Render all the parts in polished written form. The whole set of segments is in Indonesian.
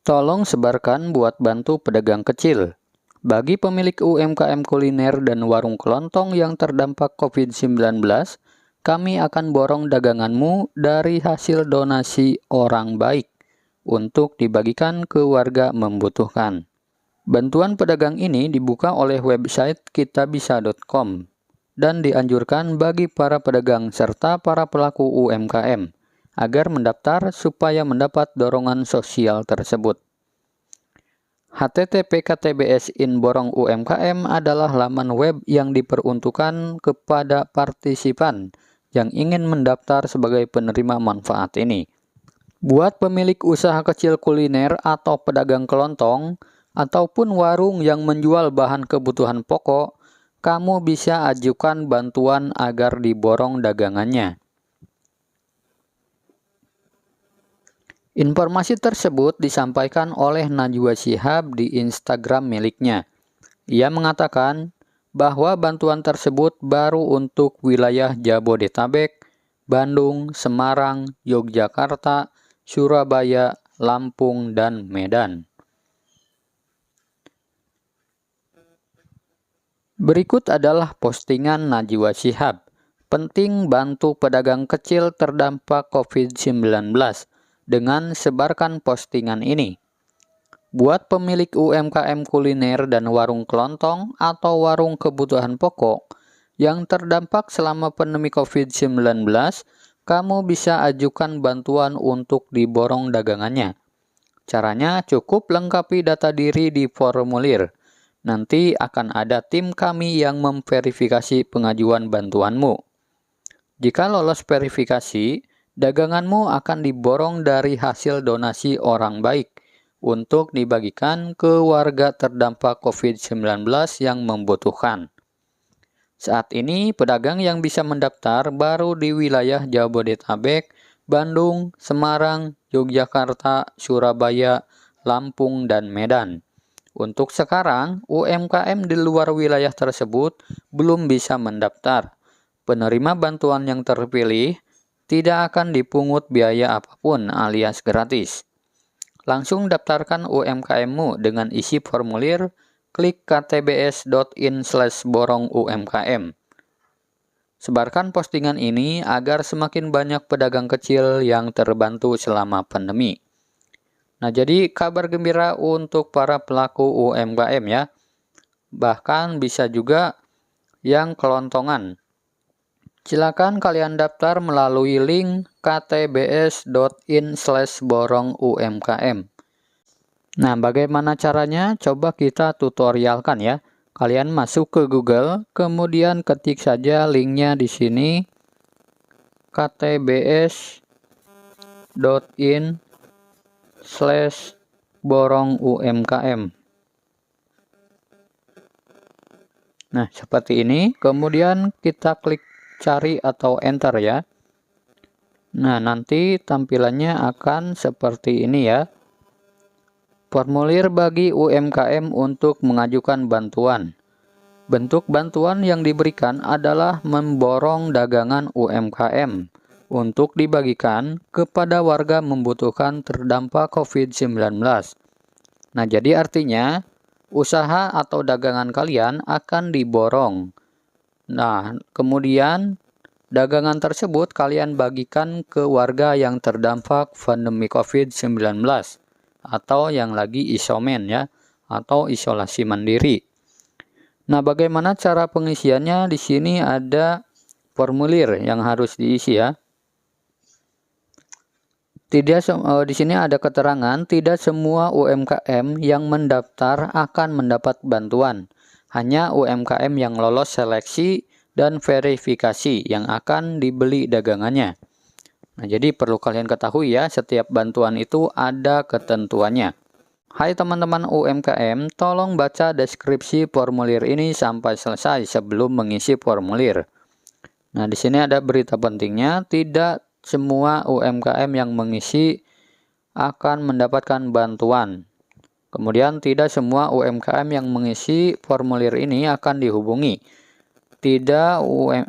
Tolong sebarkan buat bantu pedagang kecil. Bagi pemilik UMKM kuliner dan warung kelontong yang terdampak COVID-19, kami akan borong daganganmu dari hasil donasi orang baik untuk dibagikan ke warga membutuhkan. Bantuan pedagang ini dibuka oleh website kitabisa.com dan dianjurkan bagi para pedagang serta para pelaku UMKM agar mendaftar supaya mendapat dorongan sosial tersebut. http://KTBS Borong UMKM adalah laman web yang diperuntukkan kepada partisipan yang ingin mendaftar sebagai penerima manfaat ini. Buat pemilik usaha kecil kuliner atau pedagang kelontong, ataupun warung yang menjual bahan kebutuhan pokok, kamu bisa ajukan bantuan agar diborong dagangannya. Informasi tersebut disampaikan oleh Najwa Shihab di Instagram miliknya. Ia mengatakan bahwa bantuan tersebut baru untuk wilayah Jabodetabek, Bandung, Semarang, Yogyakarta, Surabaya, Lampung, dan Medan. Berikut adalah postingan Najwa Shihab. Penting bantu pedagang kecil terdampak COVID-19 dengan sebarkan postingan ini. Buat pemilik UMKM kuliner dan warung kelontong atau warung kebutuhan pokok yang terdampak selama pandemi COVID-19, kamu bisa ajukan bantuan untuk diborong dagangannya. Caranya cukup lengkapi data diri di formulir. Nanti akan ada tim kami yang memverifikasi pengajuan bantuanmu. Jika lolos verifikasi, daganganmu akan diborong dari hasil donasi orang baik untuk dibagikan ke warga terdampak COVID-19 yang membutuhkan. Saat ini, pedagang yang bisa mendaftar baru di wilayah Jabodetabek, Bandung, Semarang, Yogyakarta, Surabaya, Lampung, dan Medan. Untuk sekarang, UMKM di luar wilayah tersebut belum bisa mendaftar. Penerima bantuan yang terpilih tidak akan dipungut biaya apapun alias gratis. Langsung daftarkan UMKM-mu dengan isi formulir, klik ktbs.in/borong UMKM. Sebarkan postingan ini agar semakin banyak pedagang kecil yang terbantu selama pandemi. Nah, jadi kabar gembira untuk para pelaku UMKM ya. Bahkan bisa juga yang kelontongan. Silakan kalian daftar melalui link ktbs.in/borong UMKM. Nah, bagaimana caranya? Coba kita tutorialkan ya. Kalian masuk ke Google, kemudian ketik saja linknya di sini, ktbs.in/borong UMKM. Nah, seperti ini. Kemudian kita klik cari atau enter ya. Nah, nanti tampilannya akan seperti ini ya. Formulir bagi UMKM untuk mengajukan bantuan. Bentuk bantuan yang diberikan adalah memborong dagangan UMKM untuk dibagikan kepada warga membutuhkan terdampak COVID-19. Nah, jadi artinya usaha atau dagangan kalian akan diborong. Nah, kemudian dagangan tersebut kalian bagikan ke warga yang terdampak pandemi COVID-19 atau yang lagi isoman ya, atau isolasi mandiri. Nah, bagaimana cara pengisiannya? Di sini ada formulir yang harus diisi ya. Di sini ada keterangan tidak semua UMKM yang mendaftar akan mendapat bantuan. Hanya UMKM yang lolos seleksi dan verifikasi yang akan dibeli dagangannya. Nah, jadi perlu kalian ketahui ya, setiap bantuan itu ada ketentuannya. Hai teman-teman UMKM, tolong baca deskripsi formulir ini sampai selesai sebelum mengisi formulir. Nah, di sini ada berita pentingnya, tidak semua UMKM yang mengisi akan mendapatkan bantuan. Kemudian tidak semua UMKM yang mengisi formulir ini akan dihubungi.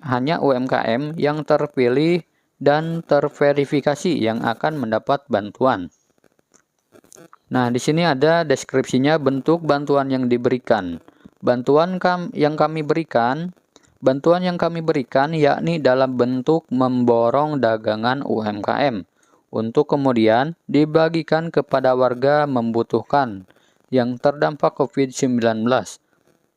Hanya UMKM yang terpilih dan terverifikasi yang akan mendapat bantuan. Nah, di sini ada deskripsinya bentuk bantuan yang diberikan. Bantuan yang kami berikan yakni dalam bentuk memborong dagangan UMKM untuk kemudian dibagikan kepada warga membutuhkan yang terdampak COVID-19.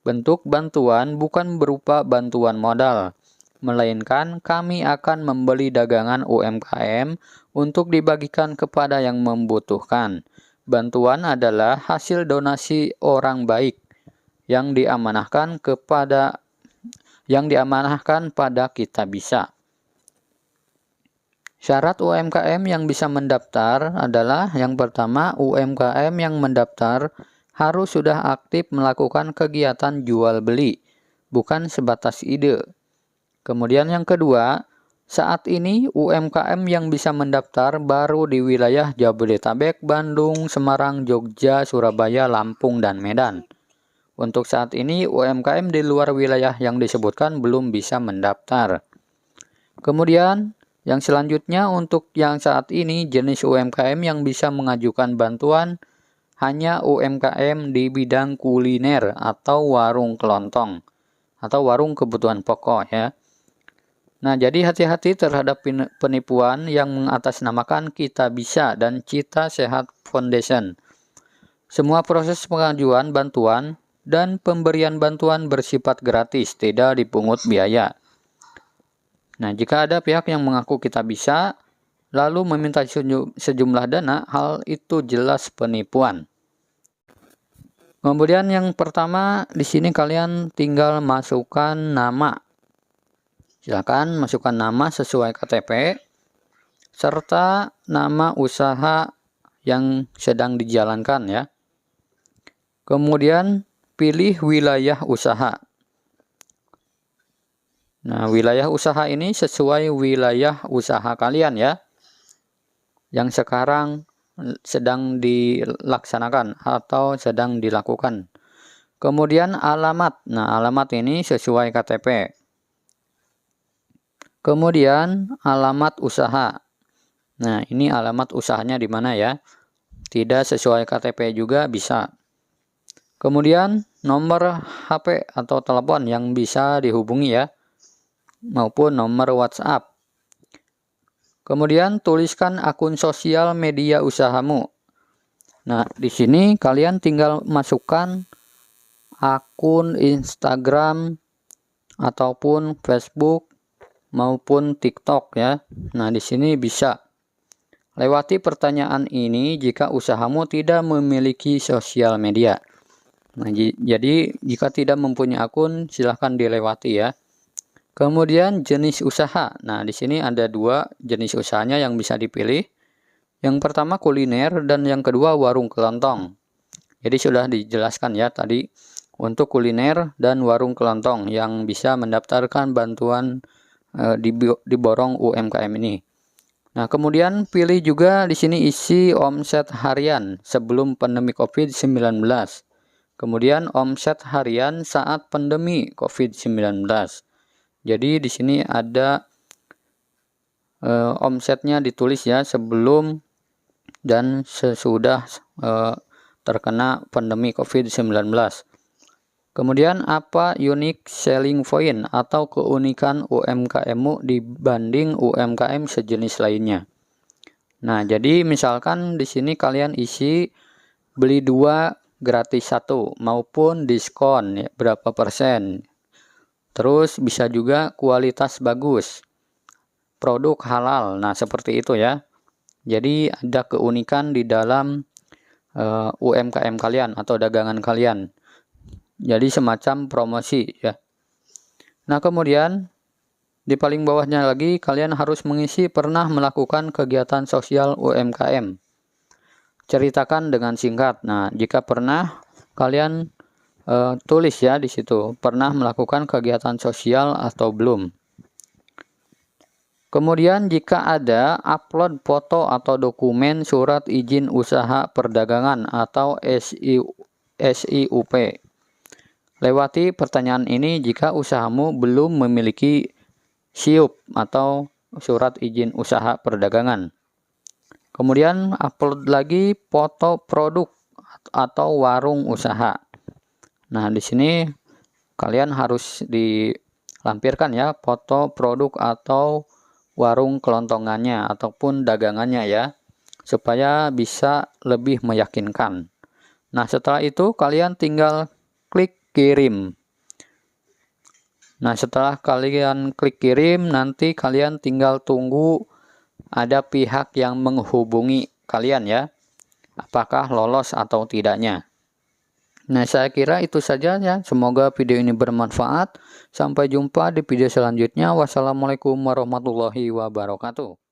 Bentuk bantuan bukan berupa bantuan modal, melainkan kami akan membeli dagangan UMKM untuk dibagikan kepada yang membutuhkan. Bantuan adalah hasil donasi orang baik yang diamanahkan pada Kitabisa. Syarat UMKM yang bisa mendaftar adalah yang pertama, UMKM yang mendaftar harus sudah aktif melakukan kegiatan jual beli, bukan sebatas ide. Kemudian yang kedua, saat ini UMKM yang bisa mendaftar baru di wilayah Jabodetabek, Bandung, Semarang, Jogja, Surabaya, Lampung, dan Medan. Untuk saat ini UMKM di luar wilayah yang disebutkan belum bisa mendaftar. Kemudian yang selanjutnya untuk yang saat ini jenis UMKM yang bisa mengajukan bantuan hanya UMKM di bidang kuliner atau warung kelontong atau warung kebutuhan pokok ya. Nah, jadi hati-hati terhadap penipuan yang mengatasnamakan Kitabisa dan Cita Sehat Foundation. Semua proses pengajuan bantuan dan pemberian bantuan bersifat gratis, tidak dipungut biaya. Nah, jika ada pihak yang mengaku Kitabisa, lalu meminta sejumlah dana, hal itu jelas penipuan. Kemudian yang pertama, di sini kalian tinggal masukkan nama. Silakan masukkan nama sesuai KTP, serta nama usaha yang sedang dijalankan ya. Kemudian pilih wilayah usaha. Nah, wilayah usaha ini sesuai wilayah usaha kalian ya, yang sekarang sedang dilaksanakan atau sedang dilakukan. Kemudian alamat. Nah, alamat ini sesuai KTP. Kemudian alamat usaha. Nah, ini alamat usahanya di mana ya? Tidak sesuai KTP juga bisa. Kemudian nomor HP atau telepon yang bisa dihubungi ya, maupun nomor WhatsApp. Kemudian tuliskan akun sosial media usahamu. Nah, di sini kalian tinggal masukkan akun Instagram ataupun Facebook maupun TikTok ya. Nah, di sini bisa. Lewati pertanyaan ini jika usahamu tidak memiliki sosial media. Nah, jadi jika tidak mempunyai akun silahkan dilewati ya. Kemudian jenis usaha. Nah, di sini ada dua jenis usahanya yang bisa dipilih. Yang pertama kuliner dan yang kedua warung kelontong. Jadi sudah dijelaskan ya tadi untuk kuliner dan warung kelontong yang bisa mendaftarkan bantuan diborong UMKM ini. Nah, kemudian pilih juga di sini isi omset harian sebelum pandemi COVID-19. Kemudian omset harian saat pandemi COVID-19. Jadi di sini ada omsetnya ditulis ya sebelum dan sesudah terkena pandemi COVID-19. Kemudian apa unique selling point atau keunikan UMKM-mu dibanding UMKM sejenis lainnya. Nah, jadi misalkan di sini kalian isi beli 2 gratis 1 maupun diskon ya, berapa persen. Terus bisa juga kualitas bagus. Produk halal. Nah, seperti itu ya. Jadi ada keunikan di dalam UMKM kalian atau dagangan kalian. Jadi semacam promosi ya. Nah, kemudian di paling bawahnya lagi kalian harus mengisi pernah melakukan kegiatan sosial UMKM. Ceritakan dengan singkat. Nah, jika pernah kalian tulis ya di situ pernah melakukan kegiatan sosial atau belum. Kemudian jika ada upload foto atau dokumen surat izin usaha perdagangan atau SIUP. Lewati pertanyaan ini jika usahamu belum memiliki SIUP atau surat izin usaha perdagangan. Kemudian upload lagi foto produk atau warung usaha. Nah, di sini kalian harus dilampirkan ya foto produk atau warung kelontongannya ataupun dagangannya ya, supaya bisa lebih meyakinkan. Nah, setelah itu kalian tinggal klik kirim. Nah, setelah kalian klik kirim, nanti kalian tinggal tunggu ada pihak yang menghubungi kalian ya, apakah lolos atau tidaknya. Nah, saya kira itu saja ya. Semoga video ini bermanfaat. Sampai jumpa di video selanjutnya. Wassalamualaikum warahmatullahi wabarakatuh.